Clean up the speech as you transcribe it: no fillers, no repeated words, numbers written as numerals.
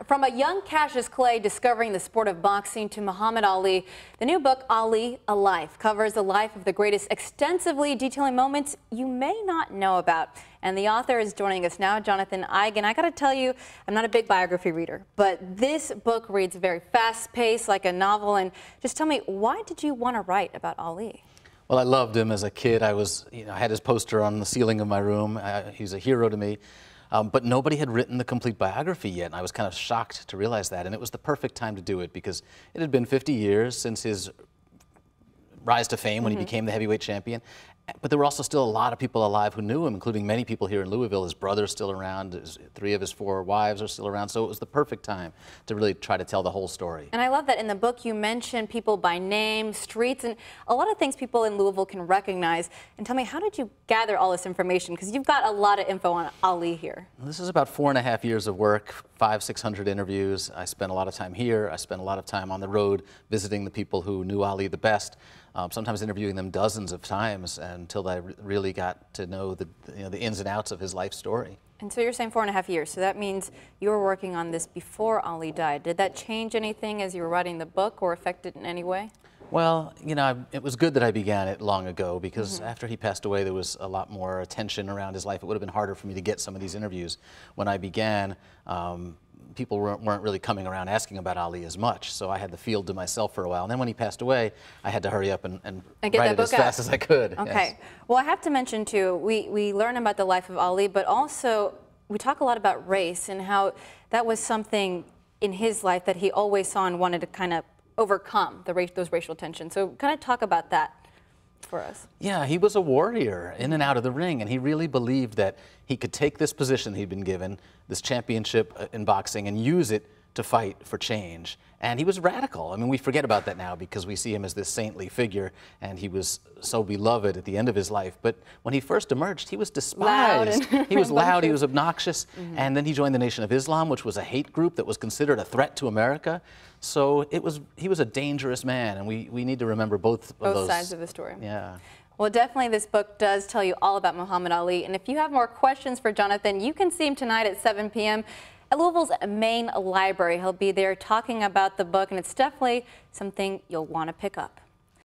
From a young Casuis Clay discovering the sport of boxing to Muhammad Ali, the new book, Ali, A Life, covers the life of the greatest, extensively detailing moments you may not know about. And the author is joining us now, Jonathan Eigen. I got to tell you, I'm not a big biography reader, but this book reads very fast-paced, like a novel. And just tell me, why did you want to write about Ali? Well, I loved him as a kid. I had his poster on the ceiling of my room. He's a hero to me. But nobody had written the complete biography yet, and I was kind of shocked to realize that. And it was the perfect time to do it because it had been 50 years since his rise to fame when he became the heavyweight champion. But there were also still a lot of people alive who knew him, including many people here in Louisville. His brother's still around. Three of his four wives are still around. So it was the perfect time to really try to tell the whole story. And I love that in the book you mention people by name, streets, and a lot of things people in Louisville can recognize. And tell me, how did you gather all this information? Because you've got a lot of info on Ali here. This is about 4.5 years of work, 500-600 interviews. I spent a lot of time here. I spent a lot of time on the road visiting the people who knew Ali the best. Sometimes interviewing them dozens of times until I really got to know the ins and outs of his life story. And so you're saying 4.5 years, so that means you were working on this before Ali died. Did that change anything as you were writing the book or affect it in any way? Well, it was good that I began it long ago because after he passed away, there was a lot more attention around his life. It would have been harder for me to get some of these interviews. When I began, people weren't really coming around asking about Ali as much, so I had the field to myself for a while. And then when he passed away, I had to hurry up and write it as fast as I could. Okay. Yes. Well, I have to mention, too, we learn about the life of Ali, but also we talk a lot about race and how that was something in his life that he always saw and wanted to kind of overcome, those racial tensions. So kind of talk about that for us. Yeah, he was a warrior in and out of the ring, and he really believed that he could take this position he'd been given, this championship in boxing, and use it to fight for change. And he was radical. I mean, we forget about that now because we see him as this saintly figure, and he was so beloved at the end of his life. But when he first emerged, he was despised. He was loud, he was obnoxious, and then he joined the Nation of Islam, which was a hate group that was considered a threat to America. So he was a dangerous man, and we need to remember both of those sides of the story. Yeah. Well, definitely this book does tell you all about Muhammad Ali. And if you have more questions for Jonathan, you can see him tonight at 7 p.m. at Louisville's main library. He'll be there talking about the book, and it's definitely something you'll want to pick up.